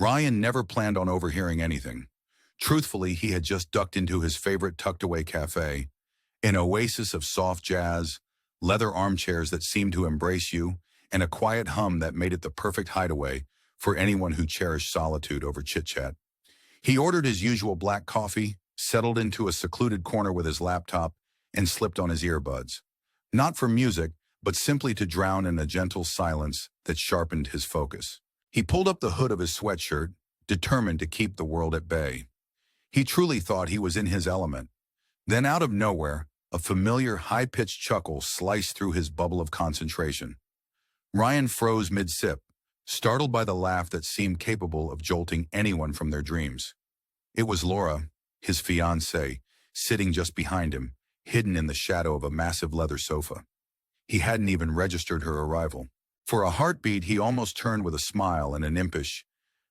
Ryan never planned on overhearing anything. Truthfully, he had just ducked into his favorite tucked-away cafe, an oasis of soft jazz, leather armchairs that seemed to embrace you, and a quiet hum that made it the perfect hideaway for anyone who cherished solitude over chit-chat. He ordered his usual black coffee, settled into a secluded corner with his laptop, and slipped on his earbuds. Not for music, but simply to drown in a gentle silence that sharpened his focus. He pulled up the hood of his sweatshirt, determined to keep the world at bay. He truly thought he was in his element. Then out of nowhere, a familiar high-pitched chuckle sliced through his bubble of concentration. Ryan froze mid-sip, startled by the laugh that seemed capable of jolting anyone from their dreams. It was Laura, his fiancée, sitting just behind him, hidden in the shadow of a massive leather sofa. He hadn't even registered her arrival. For a heartbeat, he almost turned with a smile and an impish,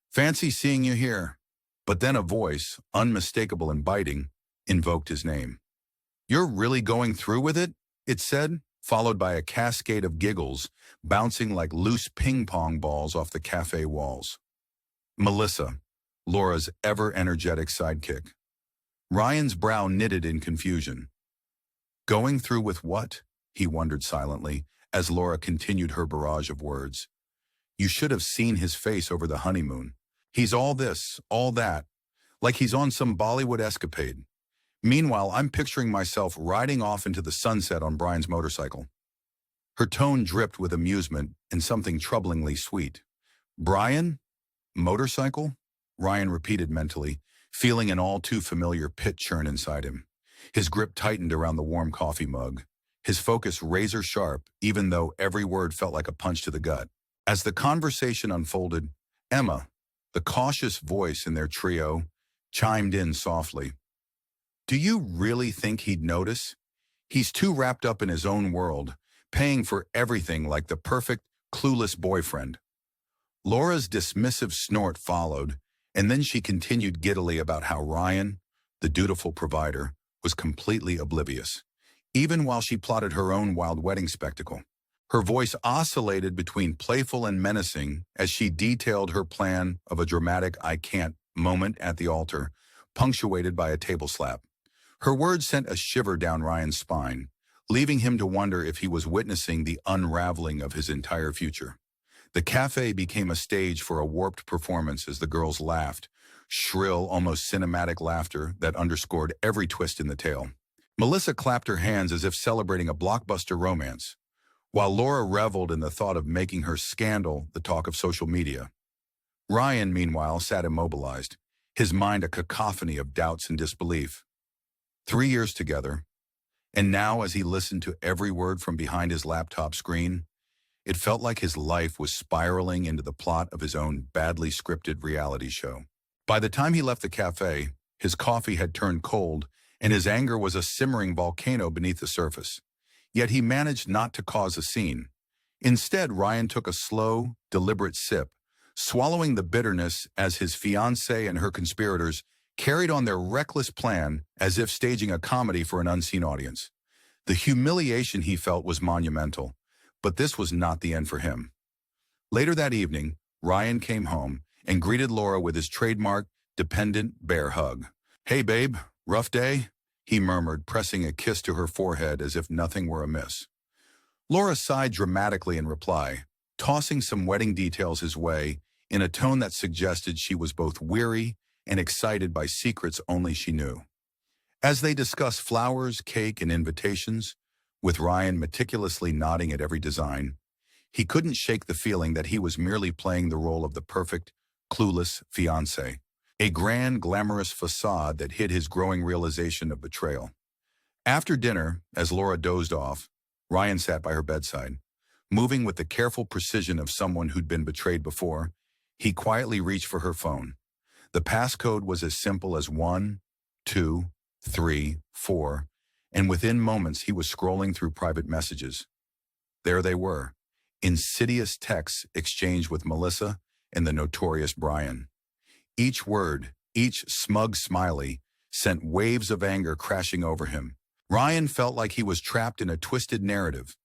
"Fancy seeing you here." But then a voice, unmistakable and biting, invoked his name. "You're really going through with it?" it said, followed by a cascade of giggles, bouncing like loose ping-pong balls off the cafe walls. Melissa, Laura's ever-energetic sidekick. Ryan's brow knitted in confusion. Going through with what? He wondered silently, as Laura continued her barrage of words. You should have seen his face over the honeymoon. He's all this, all that, like he's on some Bollywood escapade. Meanwhile, I'm picturing myself riding off into the sunset on Brian's motorcycle. Her tone dripped with amusement and something troublingly sweet. Brian? Motorcycle? Ryan repeated mentally, feeling an all-too-familiar pit churn inside him. His grip tightened around the warm coffee mug, his focus razor-sharp, even though every word felt like a punch to the gut. As the conversation unfolded, Emma, the cautious voice in their trio, chimed in softly. Do you really think he'd notice? He's too wrapped up in his own world, paying for everything like the perfect, clueless boyfriend. Laura's dismissive snort followed, and then she continued giddily about how Ryan, the dutiful provider, was completely oblivious, even while she plotted her own wild wedding spectacle. Her voice oscillated between playful and menacing as she detailed her plan of a dramatic "I can't" moment at the altar, punctuated by a table slap. Her words sent a shiver down Ryan's spine, leaving him to wonder if he was witnessing the unraveling of his entire future. The cafe became a stage for a warped performance as the girls laughed, shrill, almost cinematic laughter that underscored every twist in the tale. Melissa clapped her hands as if celebrating a blockbuster romance, while Laura reveled in the thought of making her scandal the talk of social media. Ryan, meanwhile, sat immobilized, his mind a cacophony of doubts and disbelief. 3 years together, and now as he listened to every word from behind his laptop screen, it felt like his life was spiraling into the plot of his own badly scripted reality show. By the time he left the cafe, his coffee had turned cold, and his anger was a simmering volcano beneath the surface. Yet he managed not to cause a scene. Instead, Ryan took a slow, deliberate sip, swallowing the bitterness as his fiancée and her conspirators carried on their reckless plan as if staging a comedy for an unseen audience. The humiliation he felt was monumental, but this was not the end for him. Later that evening, Ryan came home and greeted Laura with his trademark, dependent bear hug. Hey babe, rough day? He murmured, pressing a kiss to her forehead as if nothing were amiss. Laura sighed dramatically in reply, tossing some wedding details his way in a tone that suggested she was both weary and excited by secrets only she knew. As they discussed flowers, cake, and invitations, with Ryan meticulously nodding at every design, he couldn't shake the feeling that he was merely playing the role of the perfect, clueless fiancé, a grand, glamorous facade that hid his growing realization of betrayal. After dinner, as Laura dozed off, Ryan sat by her bedside. Moving with the careful precision of someone who'd been betrayed before, he quietly reached for her phone. The passcode was as simple as 1, 2, 3, 4, and within moments he was scrolling through private messages. There they were, insidious texts exchanged with Melissa and the notorious Brian. Each word, each smug smiley, sent waves of anger crashing over him. Ryan felt like he was trapped in a twisted narrative,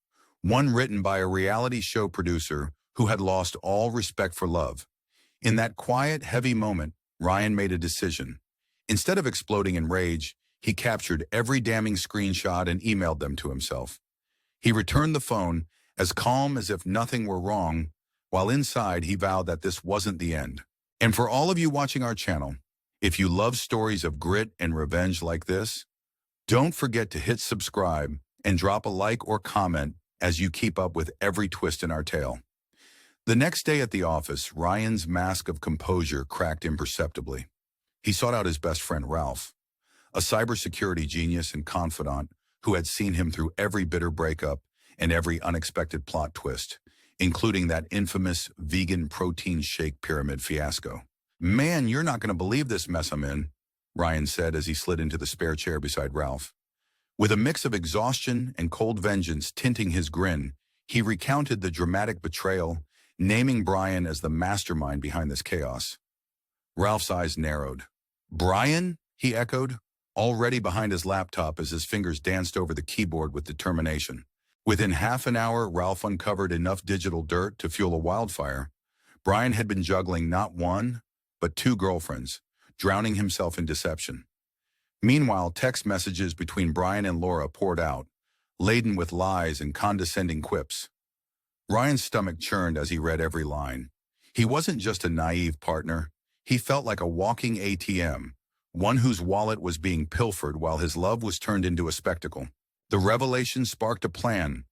one written by a reality show producer who had lost all respect for love. In that quiet, heavy moment, Ryan made a decision. Instead of exploding in rage, he captured every damning screenshot and emailed them to himself. He returned the phone, as calm as if nothing were wrong, while inside he vowed that this wasn't the end. And for all of you watching our channel, if you love stories of grit and revenge like this, don't forget to hit subscribe and drop a like or comment as you keep up with every twist in our tale. The next day at the office, Ryan's mask of composure cracked imperceptibly. He sought out his best friend Ralph, a cybersecurity genius and confidant who had seen him through every bitter breakup and every unexpected plot twist, including that infamous vegan protein shake pyramid fiasco. "Man, you're not going to believe this mess I'm in," Ryan said as he slid into the spare chair beside Ralph. With a mix of exhaustion and cold vengeance tinting his grin, he recounted the dramatic betrayal, naming Brian as the mastermind behind this chaos. Ralph's eyes narrowed. "Brian?" he echoed, already behind his laptop as his fingers danced over the keyboard with determination. Within half an hour, Ralph uncovered enough digital dirt to fuel a wildfire. Brian had been juggling not one, but two girlfriends, drowning himself in deception. Meanwhile, text messages between Brian and Laura poured out, laden with lies and condescending quips. Ryan's stomach churned as he read every line. He wasn't just a naive partner. He felt like a walking ATM, one whose wallet was being pilfered while his love was turned into a spectacle. The revelation sparked a plan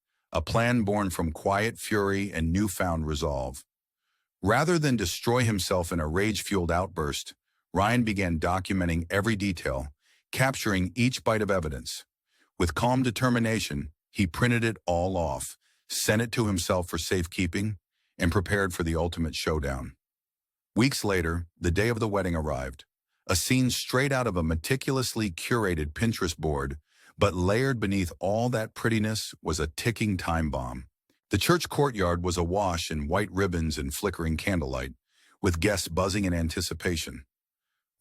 born from quiet fury and newfound resolve. Rather than destroy himself in a rage-fueled outburst, Ryan began documenting every detail, capturing each bite of evidence. With calm determination, he printed it all off, sent it to himself for safekeeping, and prepared for the ultimate showdown. Weeks later, the day of the wedding arrived. A scene straight out of a meticulously curated Pinterest board, but layered beneath all that prettiness was a ticking time bomb. The church courtyard was awash in white ribbons and flickering candlelight, with guests buzzing in anticipation.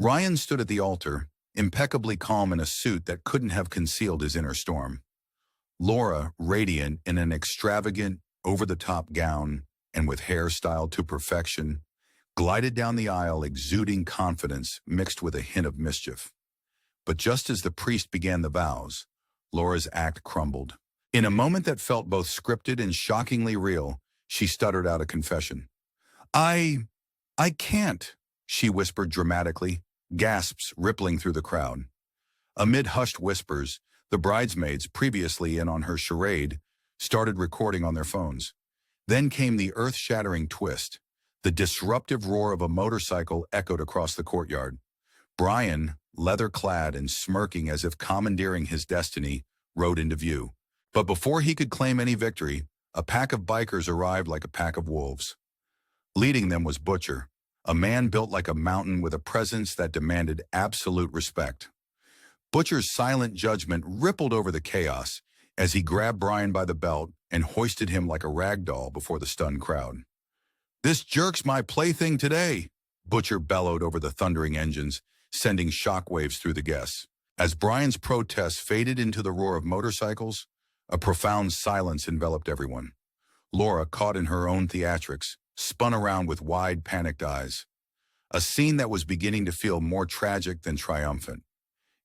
Ryan stood at the altar, impeccably calm in a suit that couldn't have concealed his inner storm. Laura, radiant in an extravagant, over-the-top gown and with hair styled to perfection, glided down the aisle exuding confidence mixed with a hint of mischief. But just as the priest began the vows, Laura's act crumbled. In a moment that felt both scripted and shockingly real, she stuttered out a confession. I can't," she whispered dramatically, gasps rippling through the crowd. Amid hushed whispers, the bridesmaids, previously in on her charade, started recording on their phones. Then came the earth-shattering twist. The disruptive roar of a motorcycle echoed across the courtyard. Brian, leather-clad and smirking as if commandeering his destiny, rode into view. But before he could claim any victory, a pack of bikers arrived like a pack of wolves. Leading them was Butcher, a man built like a mountain with a presence that demanded absolute respect. Butcher's silent judgment rippled over the chaos as he grabbed Brian by the belt and hoisted him like a rag doll before the stunned crowd. "This jerk's my plaything today," Butcher bellowed over the thundering engines, sending shockwaves through the guests. As Brian's protests faded into the roar of motorcycles, a profound silence enveloped everyone. Laura, caught in her own theatrics, spun around with wide, panicked eyes. A scene that was beginning to feel more tragic than triumphant.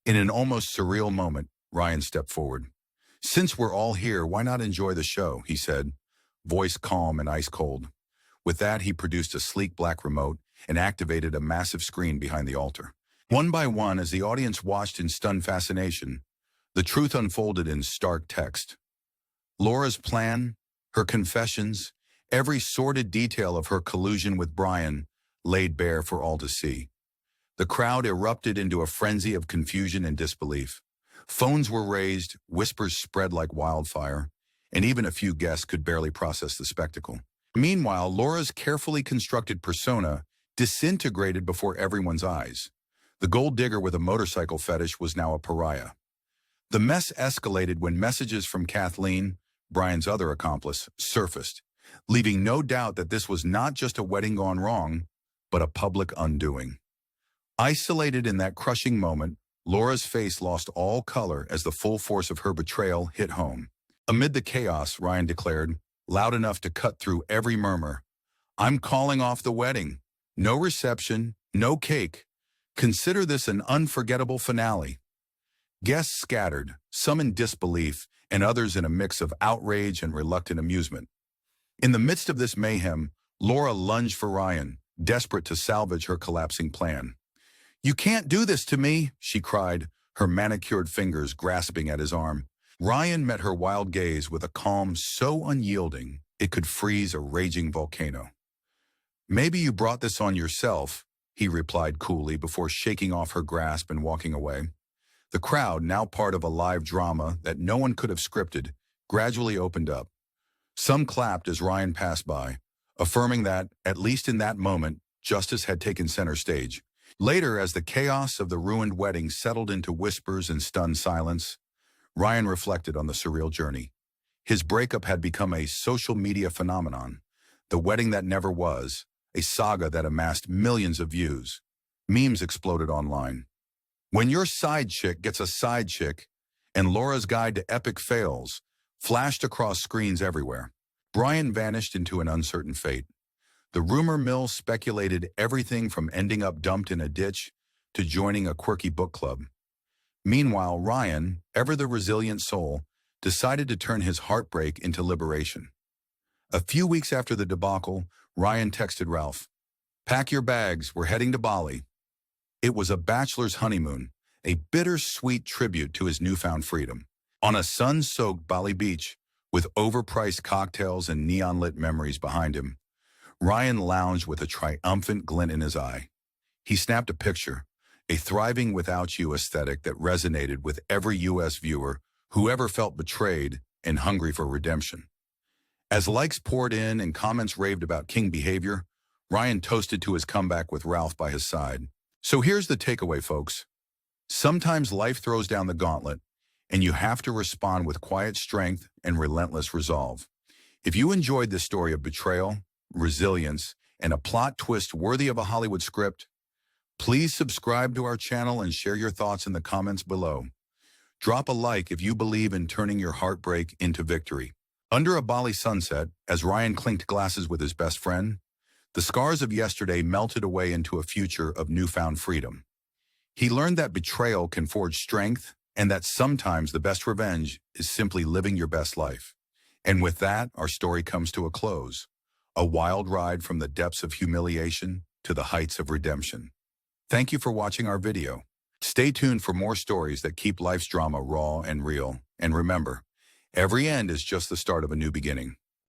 In an almost surreal moment, Ryan stepped forward. "Since we're all here, why not enjoy the show?" he said, voice calm and ice cold. With that, he produced a sleek black remote and activated a massive screen behind the altar. One by one, as the audience watched in stunned fascination, the truth unfolded in stark text. Laura's plan, her confessions, every sordid detail of her collusion with Brian laid bare for all to see. The crowd erupted into a frenzy of confusion and disbelief. Phones were raised, whispers spread like wildfire, and even a few guests could barely process the spectacle. Meanwhile, Laura's carefully constructed persona disintegrated before everyone's eyes. The gold digger with a motorcycle fetish was now a pariah. The mess escalated when messages from Kathleen, Brian's other accomplice, surfaced, leaving no doubt that this was not just a wedding gone wrong, but a public undoing. Isolated in that crushing moment, Laura's face lost all color as the full force of her betrayal hit home. Amid the chaos, Ryan declared, loud enough to cut through every murmur, "I'm calling off the wedding. No reception, no cake. Consider this an unforgettable finale. Guests scattered, some in disbelief, and others in a mix of outrage and reluctant amusement. In the midst of this mayhem, Laura lunged for Ryan, desperate to salvage her collapsing plan. "You can't do this to me," she cried, her manicured fingers grasping at his arm. Ryan met her wild gaze with a calm so unyielding it could freeze a raging volcano. "Maybe you brought this on yourself," he replied coolly before shaking off her grasp and walking away. The crowd, now part of a live drama that no one could have scripted, gradually opened up. Some clapped as Ryan passed by, affirming that, at least in that moment, justice had taken center stage. Later, as the chaos of the ruined wedding settled into whispers and stunned silence, Ryan reflected on the surreal journey. His breakup had become a social media phenomenon, the wedding that never was, a saga that amassed millions of views. Memes exploded online. When your side chick gets a side chick, and Laura's guide to epic fails flashed across screens everywhere. Brian vanished into an uncertain fate. The rumor mill speculated everything from ending up dumped in a ditch to joining a quirky book club. Meanwhile, Ryan, ever the resilient soul, decided to turn his heartbreak into liberation. A few weeks after the debacle, Ryan texted Ralph, "Pack your bags, we're heading to Bali." It was a bachelor's honeymoon, a bittersweet tribute to his newfound freedom. On a sun-soaked Bali beach, with overpriced cocktails and neon-lit memories behind him, Ryan lounged with a triumphant glint in his eye. He snapped a picture, a thriving without you aesthetic that resonated with every U.S. viewer who ever felt betrayed and hungry for redemption. As likes poured in and comments raved about king behavior, Ryan toasted to his comeback with Ralph by his side. So here's the takeaway, folks. Sometimes life throws down the gauntlet, and you have to respond with quiet strength and relentless resolve. If you enjoyed this story of betrayal, resilience, and a plot twist worthy of a Hollywood script, please subscribe to our channel and share your thoughts in the comments below. Drop a like if you believe in turning your heartbreak into victory. Under a Bali sunset, as Ryan clinked glasses with his best friend, the scars of yesterday melted away into a future of newfound freedom. He learned that betrayal can forge strength and that sometimes the best revenge is simply living your best life. And with that, our story comes to a close. A wild ride from the depths of humiliation to the heights of redemption. Thank you for watching our video. Stay tuned for more stories that keep life's drama raw and real. And remember, every end is just the start of a new beginning.